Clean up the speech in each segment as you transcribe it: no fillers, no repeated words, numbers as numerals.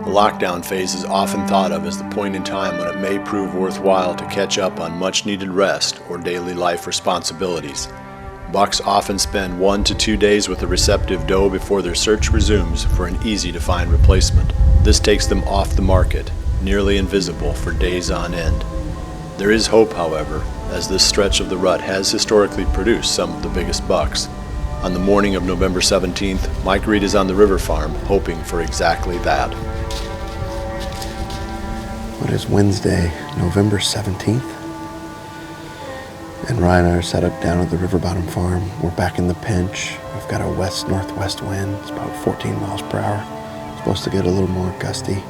The lockdown phase is often thought of as the point in time when it may prove worthwhile to catch up on much-needed rest or daily life responsibilities. Bucks often spend 1 to 2 days with a receptive doe before their search resumes for an easy-to-find replacement. This takes them off the market, nearly invisible for days on end. There is hope, however, as this stretch of the rut has historically produced some of the biggest bucks. On the morning of November 17th, Mike Reed is on the river farm hoping for exactly that. What is Wednesday, November 17th? And Ryan and I are set up down at the River Bottom Farm. We're back in the pinch. We've got a west-northwest wind. It's about 14 miles per hour. It's supposed to get a little more gusty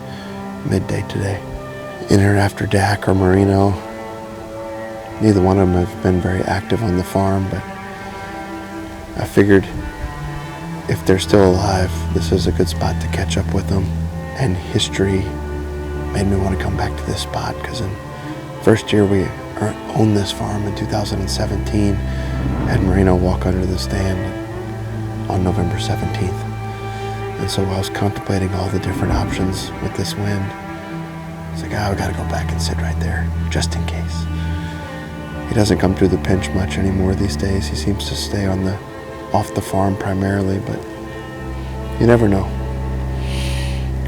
midday today. In or after Dak or Marino, neither one of them have been very active on the farm, but I figured if they're still alive, this is a good spot to catch up with them. And history made me want to come back to this spot because in first year we owned this farm in 2017, had Marino walk under the stand on November 17th. And so I was contemplating all the different options with this wind. It's like, we gotta go back and sit right there, just in case. He doesn't come through the pinch much anymore these days. He seems to stay off the farm primarily, but you never know.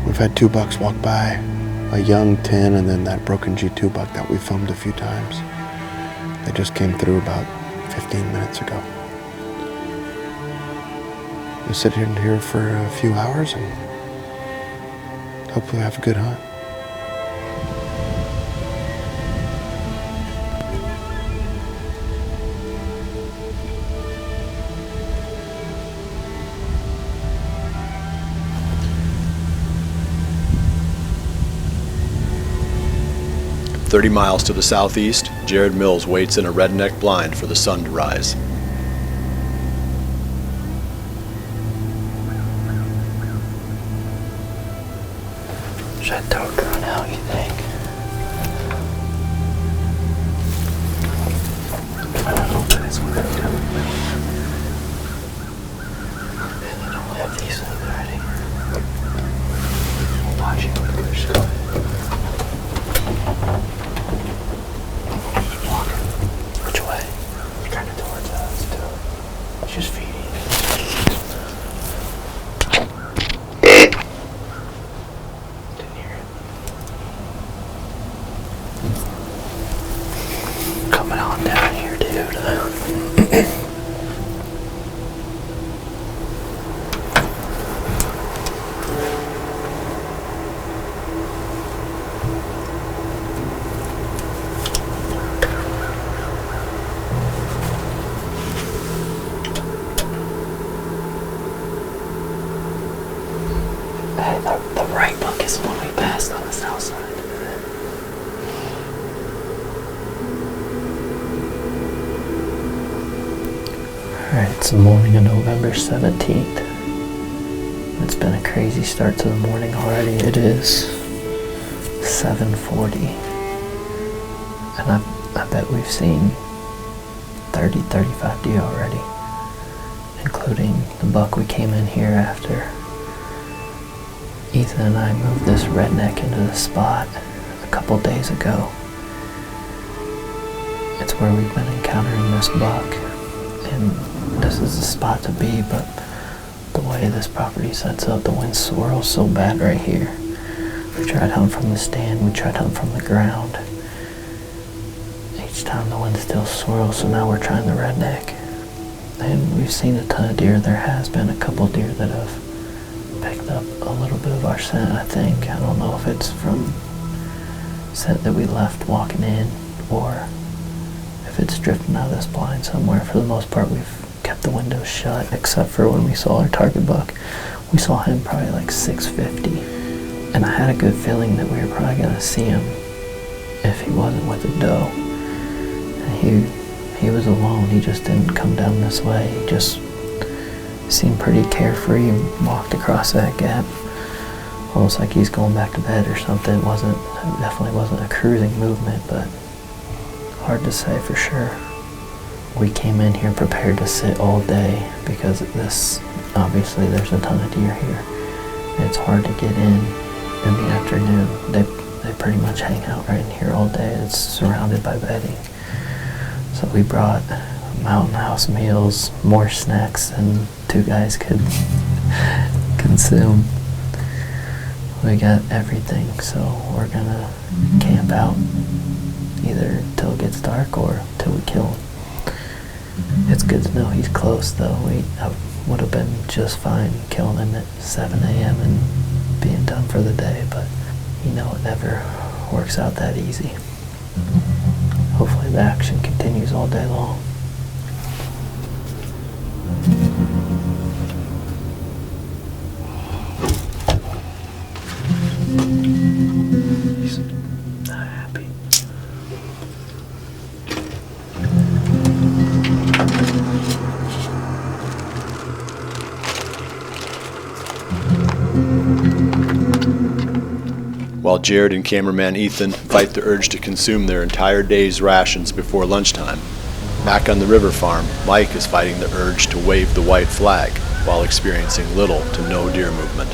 We've had 2 bucks walk by, a young 10 and then that broken G2 buck that we filmed a few times. They just came through about 15 minutes ago. We'll sit here for a few hours and hopefully have a good hunt. "30 miles to the southeast, Jared Mills waits in a redneck blind for the sun to rise. Should I throw a gun out, you think? I don't know if that's what I'm doing. And I don't have these things ready. I'm watching what they're showing. Which way? Kind of towards us, too. It's just feeding. Didn't hear it. Coming on down here, dude. The right buck is the one we passed on the south side. Alright, it's the morning of November 17th. It's been a crazy start to the morning already. It is 7:40. And I bet we've seen 30-35 deer already, including the buck we came in here after. Ethan and I moved this redneck into the spot a couple days ago. It's where we've been encountering this buck, and this is the spot to be, but the way this property sets up, the wind swirls so bad right here. We tried hunting from the stand, we tried hunting from the ground. Each time the wind still swirls, so now we're trying the redneck. And we've seen a ton of deer. There has been a couple deer that have picked up a little bit of our scent, I think. I don't know if it's from scent that we left walking in or if it's drifting out of this blind somewhere. For the most part, we've kept the windows shut, except for when we saw our target buck. We saw him probably like 650, and I had a good feeling that we were probably going to see him if he wasn't with a doe. And he was alone. He just didn't come down this way. He just seemed pretty carefree and walked across that gap almost like he's going back to bed or something. It definitely wasn't a cruising movement, but hard to say for sure. We came in here prepared to sit all day because obviously there's a ton of deer here. It's hard to get in in the afternoon. They pretty much hang out right in here all day. It's surrounded by bedding. So we brought Mountain House meals, more snacks than two guys could consume. We got everything, so we're gonna camp out either till it gets dark or till we kill him. It's good to know he's close, though. I would have been just fine killing him at 7 a.m. and being done for the day, but you know it never works out that easy. Hopefully the action continues all day long. He's not happy. While Jared and cameraman Ethan fight the urge to consume their entire day's rations before lunchtime, back on the river farm, Mike is fighting the urge to wave the white flag while experiencing little to no deer movement.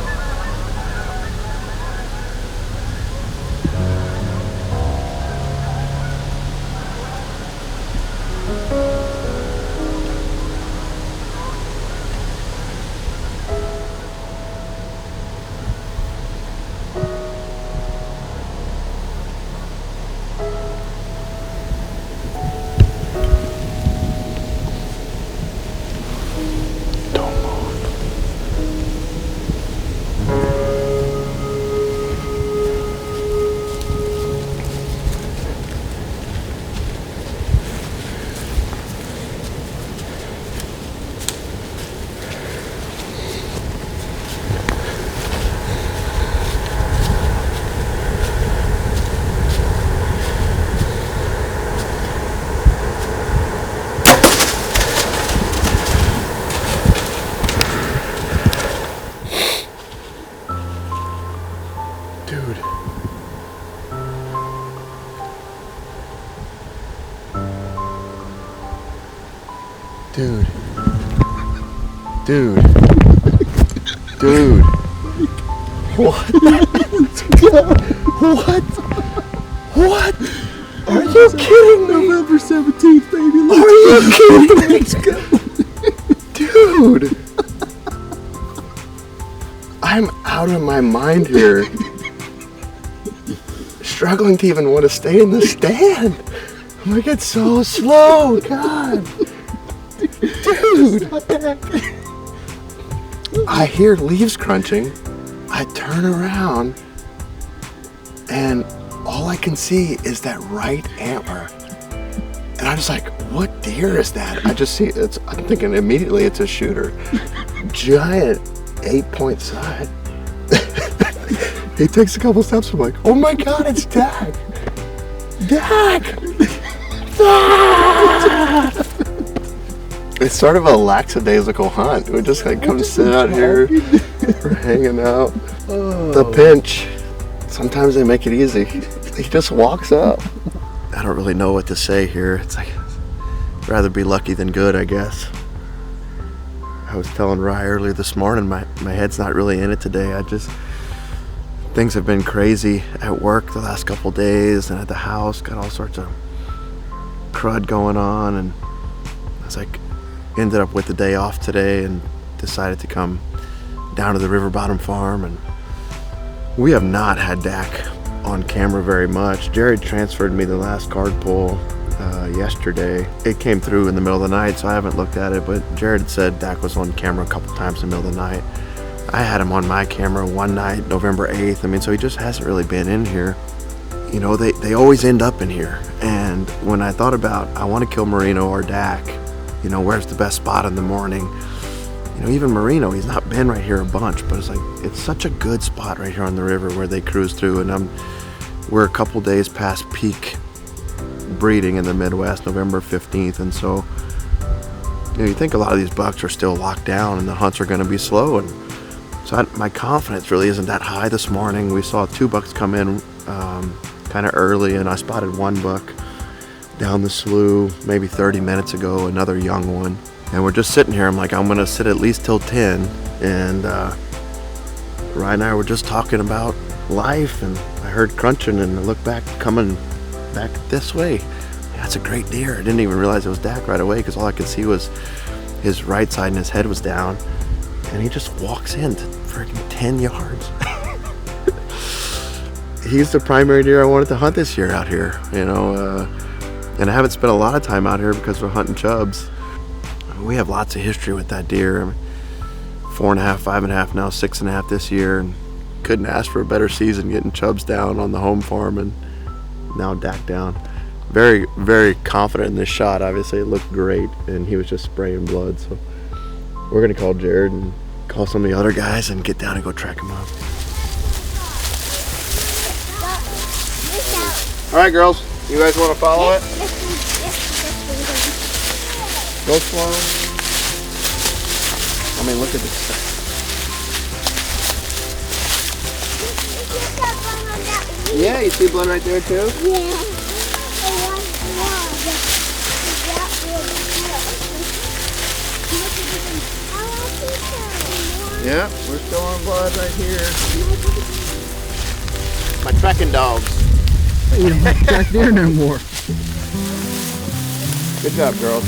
Dude. What? What? Are you kidding me? November 17th, baby. Are you kidding me? Let's go. Dude. I'm out of my mind here. Struggling to even want to stay in the stand. I'm like, it's so slow. God. Dude. I hear leaves crunching. I turn around and all I can see is that right antler. And I'm just like, what deer is that? I just see it's, I'm thinking immediately it's a shooter. Giant 8-point side. He takes a couple steps. I'm like, oh my God, it's Dak. Dak. It's sort of a lackadaisical hunt. We just like come sit out here, we're hanging out. The pinch, sometimes they make it easy. He just walks up. I don't really know what to say here. It's like, I'd rather be lucky than good, I guess. I was telling Rye earlier this morning, my head's not really in it today. Things have been crazy at work the last couple days and at the house, got all sorts of crud going on, and I was like, ended up with the day off today and decided to come down to the river bottom farm. And we have not had Dak on camera very much. Jared transferred me the last card pull yesterday. It came through in the middle of the night, so I haven't looked at it, but Jared had said Dak was on camera a couple times in the middle of the night. I had him on my camera one night, November 8th. I mean, so he just hasn't really been in here. You know, they always end up in here. And when I thought about, I want to kill Marino or Dak, you know, where's the best spot in the morning? You know, even Marino, he's not been right here a bunch, but it's like, it's such a good spot right here on the river where they cruise through. And we're a couple days past peak breeding in the Midwest, November 15th. And so, you know, you think a lot of these bucks are still locked down and the hunts are going to be slow. And so my confidence really isn't that high this morning. We saw 2 bucks come in kind of early, and I spotted 1 buck down the slough maybe 30 minutes ago, another young one. And we're just sitting here. I'm like, I'm gonna sit at least till 10. And Ryan and I were just talking about life, and I heard crunching, and I looked back, coming back this way. That's a great deer. I didn't even realize it was Dak right away because all I could see was his right side and his head was down, and he just walks in to freaking 10 yards. He's the primary deer I wanted to hunt this year out here, you know, and I haven't spent a lot of time out here because we're hunting chubs. We have lots of history with that deer. I mean, 4.5, 5.5, now 6.5 this year, and couldn't ask for a better season getting chubs down on the home farm, and now Dak down. Very, very confident in this shot. Obviously, it looked great, and he was just spraying blood. So we're gonna call Jared and call some of the other guys and get down and go track him up. All right, girls, you guys want to follow it? Go slow. I mean, look at this stuff. Yeah, you see blood right there too? Yeah. Yeah, we're still on blood right here. My trekking dogs. You don't have to track deer no more. Good job, girls.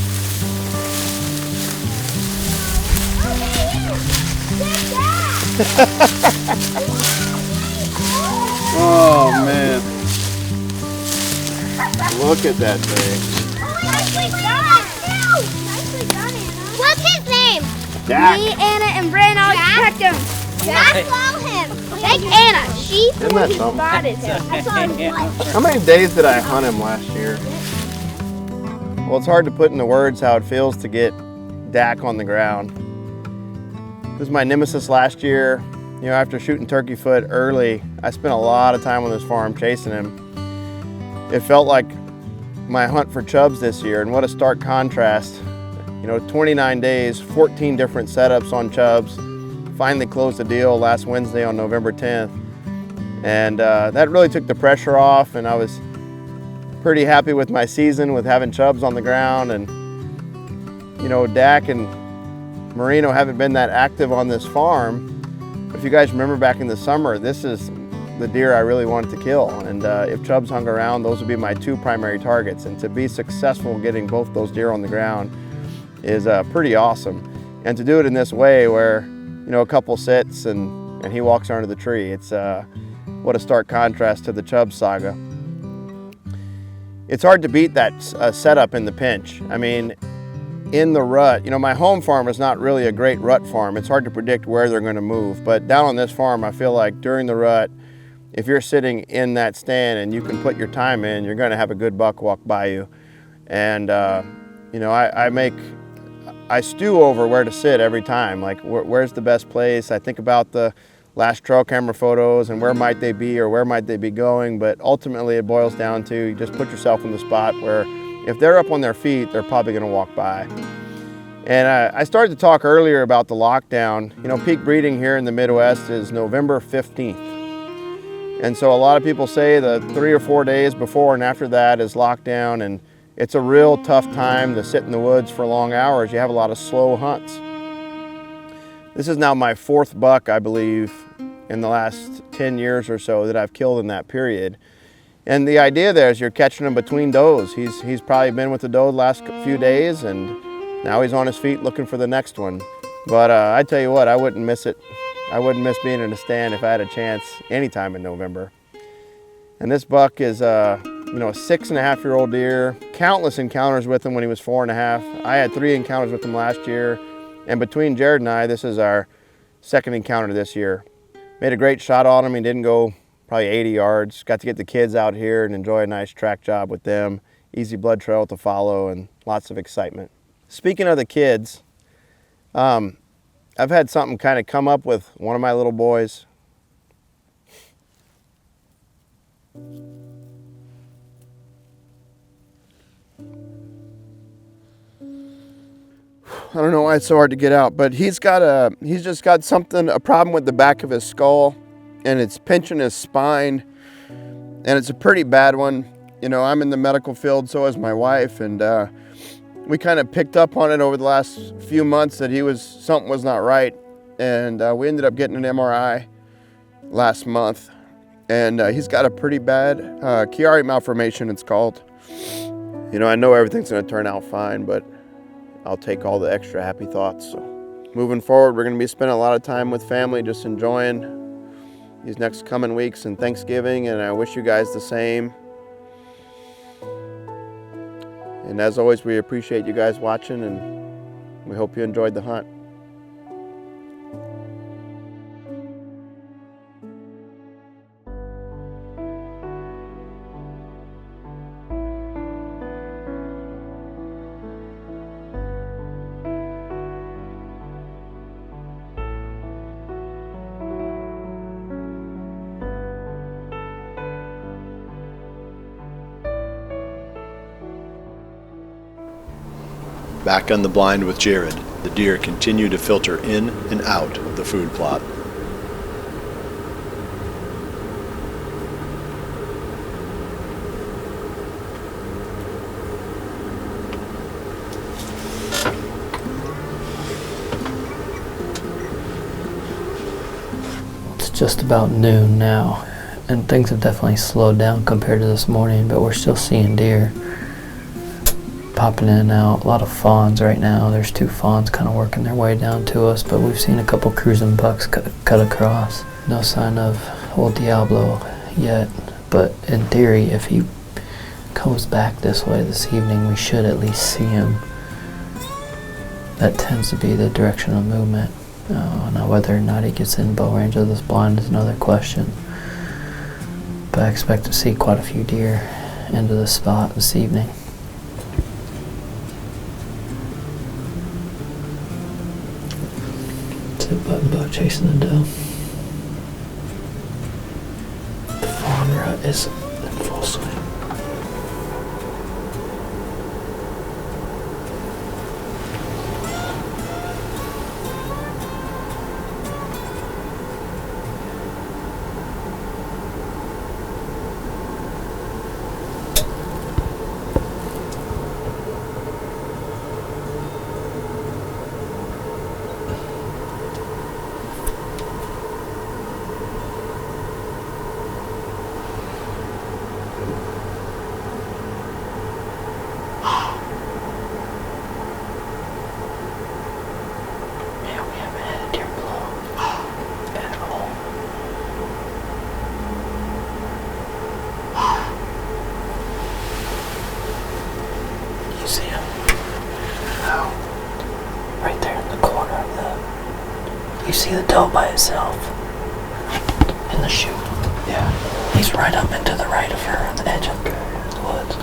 Oh man. Look at that thing. What's his name? Dak. Me, Anna, and Brandon all checked him. I saw him. Thank Anna. She Isn't that something? spotted him. I saw him once. How many days did I hunt him last year? Well, it's hard to put into words how it feels to get Dak on the ground. This was my nemesis last year. You know, after shooting turkey foot early, I spent a lot of time on this farm chasing him. It felt like my hunt for chubs this year, and what a stark contrast. You know, 29 days, 14 different setups on chubs. Finally closed the deal last Wednesday on November 10th. And that really took the pressure off, and I was pretty happy with my season with having chubs on the ground. And, you know, Dak and Marino haven't been that active on this farm. If you guys remember back in the summer, this is the deer I really wanted to kill. And if chubs hung around, those would be my two primary targets. And to be successful getting both those deer on the ground is pretty awesome. And to do it in this way where, you know, a couple sits and he walks under the tree, it's what a stark contrast to the chub saga. It's hard to beat that setup in the pinch. I mean, in the rut, you know, my home farm is not really a great rut farm. It's hard to predict where they're going to move. But down on this farm, I feel like during the rut, if you're sitting in that stand and you can put your time in, you're going to have a good buck walk by you. And, you know, I stew over where to sit every time. Like, where's the best place? I think about the last trail camera photos and where might they be or where might they be going. But ultimately, it boils down to you just put yourself in the spot where if they're up on their feet, they're probably going to walk by. And I started to talk earlier about the lockdown. You know, peak breeding here in the Midwest is November 15th. And so a lot of people say the 3 or 4 days before and after that is lockdown, and it's a real tough time to sit in the woods for long hours. You have a lot of slow hunts. This is now my 4th buck, I believe, in the last 10 years or so that I've killed in that period. And the idea there is you're catching him between does. He's probably been with the doe the last few days, and now he's on his feet looking for the next one. But I tell you what, I wouldn't miss it. I wouldn't miss being in a stand if I had a chance anytime in November. And this buck is, you know, a 6.5-year-old deer. Countless encounters with him when he was 4.5. I had 3 encounters with him last year. And between Jared and I, this is our 2nd encounter this year. Made a great shot on him. He didn't go probably 80 yards. Got to get the kids out here and enjoy a nice track job with them. Easy blood trail to follow and lots of excitement. Speaking of the kids, I've had something kind of come up with one of my little boys. I don't know why it's so hard to get out, but he's just got a problem with the back of his skull, and it's pinching his spine, and it's a pretty bad one. You know, I'm in the medical field, so is my wife, and we kind of picked up on it over the last few months that something was not right, and we ended up getting an MRI last month, And he's got a pretty bad Chiari malformation, it's called. You know, I know everything's going to turn out fine, but I'll take all the extra happy thoughts. So moving forward, we're going to be spending a lot of time with family, just enjoying these next coming weeks and Thanksgiving, and I wish you guys the same. And as always, we appreciate you guys watching, and we hope you enjoyed the hunt. Back on the blind with Jared, the deer continue to filter in and out of the food plot. It's just about noon now, and things have definitely slowed down compared to this morning, but we're still seeing deer popping in and out. A lot of fawns right now. There's 2 fawns kind of working their way down to us, but we've seen a couple cruising bucks cut across. No sign of old Diablo yet, but in theory, if he comes back this way this evening, we should at least see him. That tends to be the direction of movement. Now whether or not he gets in bow range of this blind is another question, but I expect to see quite a few deer into the spot this evening. Button buck chasing the doe. The fawn rut is in full swing. See him? No. Right there in the corner of the... You see the doe by itself? In the chute? Yeah. He's right up and to the right of her on the edge of the woods.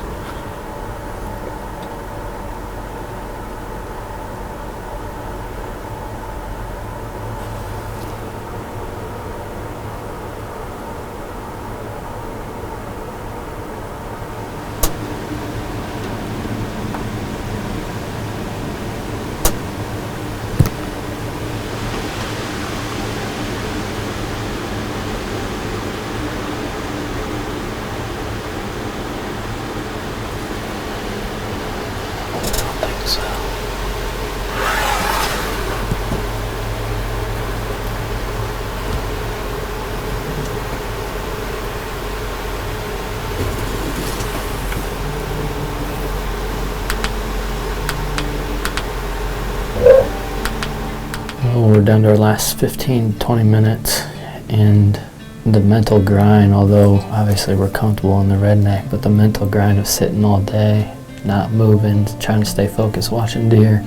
We're down to our last 15-20 minutes, and the mental grind, although obviously we're comfortable in the redneck, but the mental grind of sitting all day, not moving, trying to stay focused, watching deer,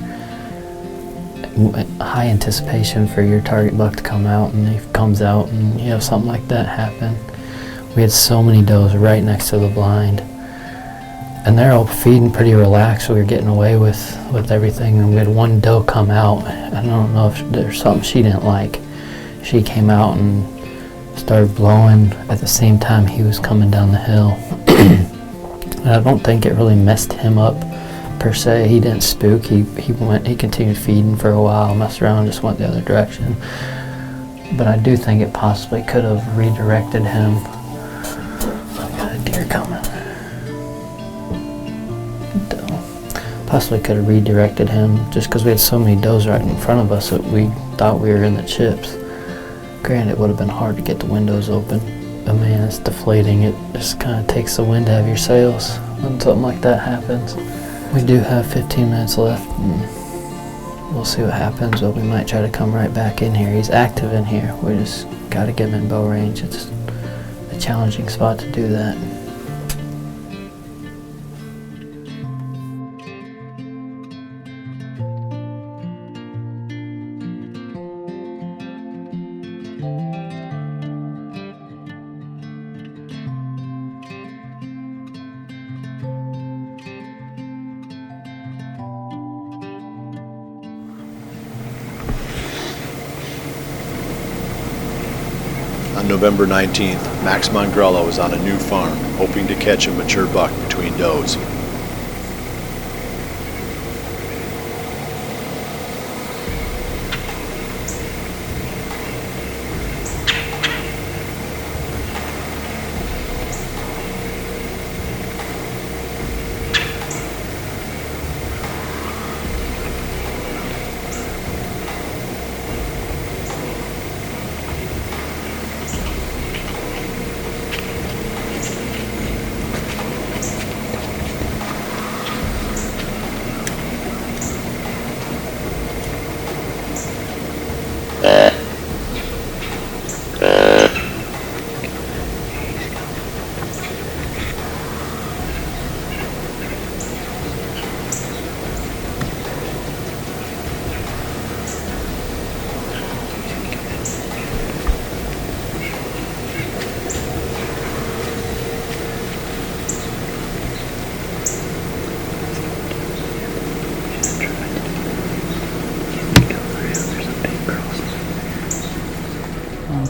high anticipation for your target buck to come out, and he comes out and you have something like that happen. We had so many does right next to the blind, and they're all feeding pretty relaxed. We were getting away with everything, and we had one doe come out. I don't know if there's something she didn't like. She came out and started blowing at the same time he was coming down the hill. And I don't think it really messed him up per se. He didn't spook. He continued feeding for a while, messed around, just went the other direction. But I do think it possibly could have redirected him. I got a deer coming. Possibly could have redirected him just because we had so many does right in front of us that we thought we were in the chips. Granted, it would have been hard to get the windows open, I mean, it's deflating. It just kind of takes the wind out of your sails when something like that happens. We do have 15 minutes left, and we'll see what happens, but we might try to come right back in here. He's active in here. We just got to get him in bow range. It's a challenging spot to do that. On November 19th, Max Mongrello was on a new farm, hoping to catch a mature buck between does.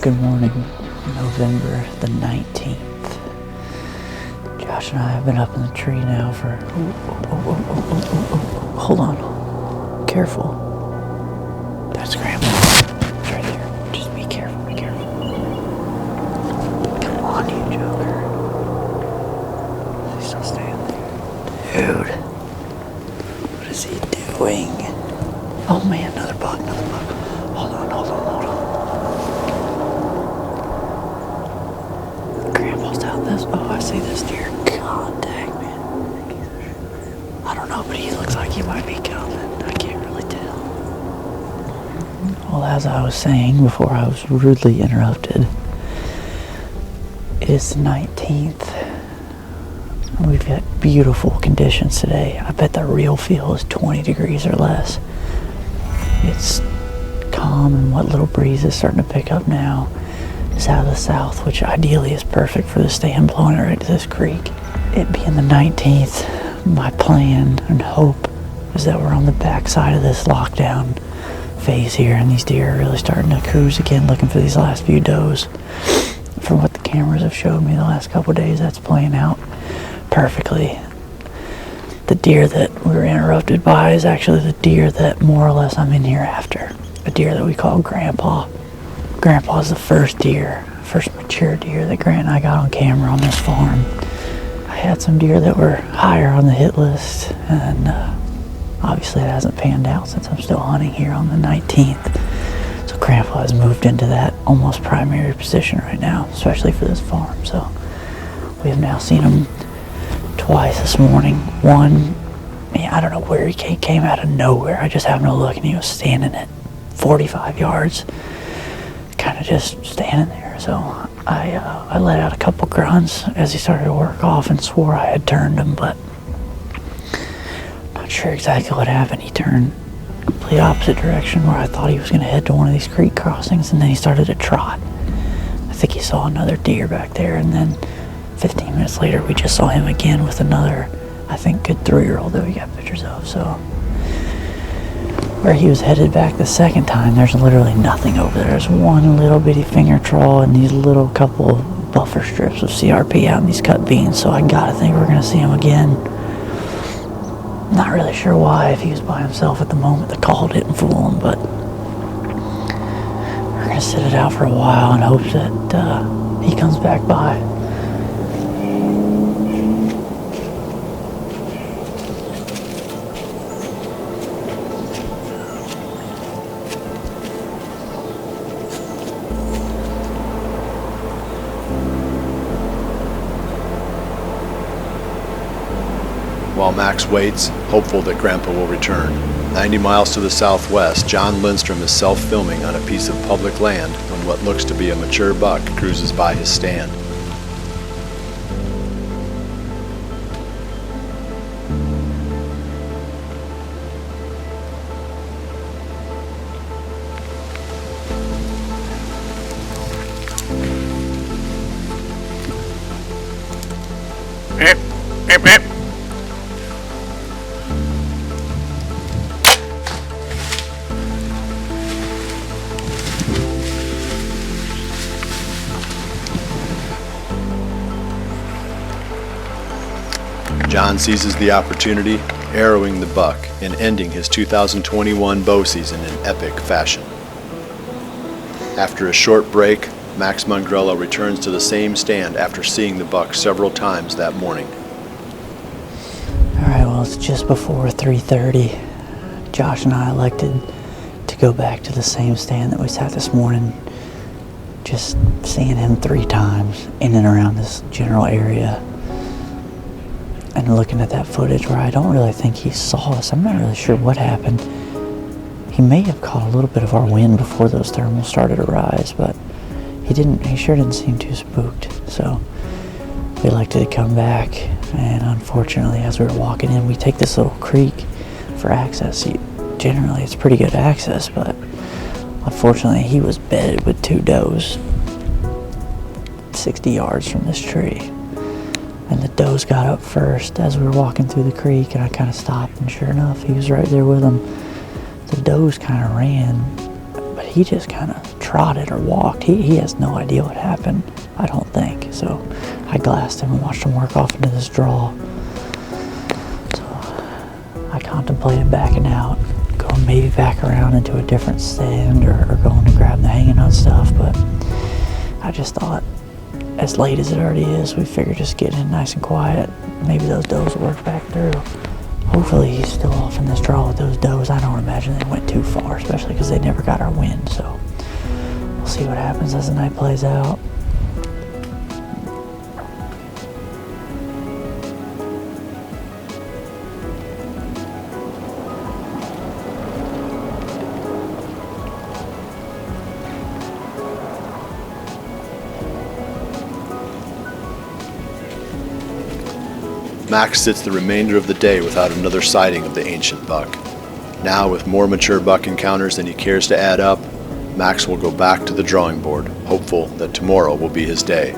Good morning, November the 19th. Josh and I have been up in the tree now for... Hold on. Careful. That's Grandma. It's right there. Just be careful, be careful. Come on, you joker. Is he still staying there? Dude. What is he doing? Oh man, another buck, another buck. Hold on, hold on, hold on. Grandpa's down this. Oh, I see this deer. God dang, man. I don't know, but he looks like he might be coming. I can't really tell. Well, as I was saying before I was rudely interrupted, it is the 19th. We've got beautiful conditions today. I bet the real feel is 20 degrees or less. It's calm, and what little breeze is starting to pick up now is out of the south, which ideally is perfect for the stand blowing it right to this creek. It being the 19th, my plan and hope is that we're on the backside of this lockdown phase here, and these deer are really starting to cruise again, looking for these last few does. From what the cameras have showed me the last couple of days, that's playing out perfectly. The deer that we were interrupted by is actually the deer that more or less I'm in here after. A deer that we call Grandpa. Grandpa's the first mature deer that Grant and I got on camera on this farm. I had some deer that were higher on the hit list, and obviously it hasn't panned out since I'm still hunting here on the 19th. So Grandpa has moved into that almost primary position right now, especially for this farm. So we have now seen him twice this morning. One, I don't know where he came out of nowhere. I just happened to look and he was standing at 45 yards, kind of just standing there. So I let out a couple grunts as he started to work off and swore I had turned him, but not sure exactly what happened. He turned complete opposite direction where I thought he was going to head to one of these creek crossings, and then he started to trot. I think he saw another deer back there, and then 15 minutes later we just saw him again with another, I think, good 3-year-old that we got pictures of. So where he was headed back the second time, there's literally nothing over there. There's one little bitty finger trawl and these little couple buffer strips of CRP out in these cut beans, so I gotta think we're gonna see him again. Not really sure why. If he was by himself at the moment, the call didn't fool him, but we're gonna sit it out for a while and hope that he comes back by. while Max waits, hopeful that Grandpa will return. 90 miles to the southwest, John Lindstrom is self-filming on a piece of public land when what looks to be a mature buck cruises by his stand. John seizes the opportunity, arrowing the buck and ending his 2021 bow season in epic fashion. After a short break, Max Mongrello returns to the same stand after seeing the buck several times that morning. Alright, well, it's just before 3:30. Josh and I elected to go back to the same stand that we sat this morning. Just seeing him 3 times in and around this general area. And looking at that footage where I don't really think he saw us. I'm not really sure what happened. He may have caught a little bit of our wind before those thermals started to rise, but he sure didn't seem too spooked. So we elected to come back, and unfortunately as we were walking in, we take this little creek for access. Generally it's pretty good access, but unfortunately he was bedded with 2 does 60 yards from this tree. And the does got up first as we were walking through the creek, and I kind of stopped, and sure enough, he was right there with them. The does kind of ran, but he just kind of trotted or walked. He has no idea what happened, I don't think. So I glassed him and watched him work off into this draw. So I contemplated backing out, going maybe back around into a different stand or going to grab the hanging on stuff, but I just thought, as late as it already is, we figured just getting in nice and quiet, maybe those does will work back through. Hopefully he's still off in this draw with those does. I don't imagine they went too far, especially because they never got our wind, so we'll see what happens as the night plays out. Max sits the remainder of the day without another sighting of the ancient buck. Now, with more mature buck encounters than he cares to add up, Max will go back to the drawing board, hopeful that tomorrow will be his day.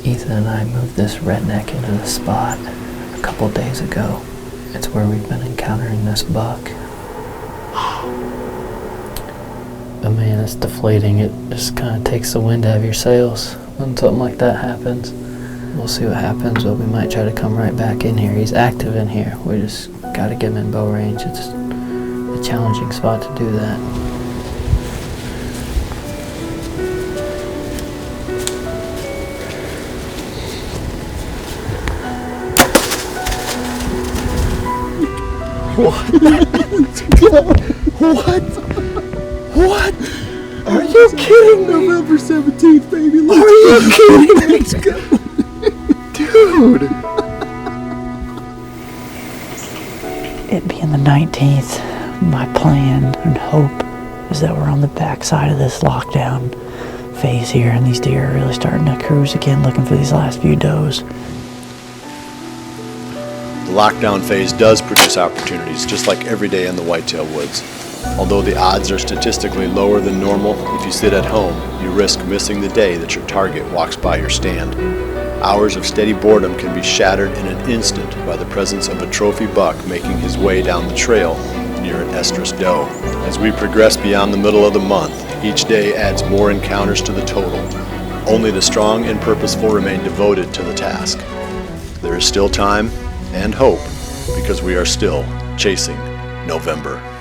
Ethan and I moved this redneck into the spot a couple days ago. It's where we've been encountering this buck. But man, it's deflating. It just kind of takes the wind out of your sails when something like that happens. We'll see what happens, but we might try to come right back in here. He's active in here. We just got to get him in bow range. It's a challenging spot to do that. What? What? Are you kidding me? November 17th, baby. Are you kidding me? Let's go. Dude. It being the 19th, my plan and hope is that we're on the backside of this lockdown phase here, and these deer are really starting to cruise again, looking for these last few does. The lockdown phase does produce opportunities, just like every day in the whitetail woods. Although the odds are statistically lower than normal, if you sit at home, you risk missing the day that your target walks by your stand. Hours of steady boredom can be shattered in an instant by the presence of a trophy buck making his way down the trail near an estrus doe. As we progress beyond the middle of the month, each day adds more encounters to the total. Only the strong and purposeful remain devoted to the task. There is still time and hope because we are still chasing November.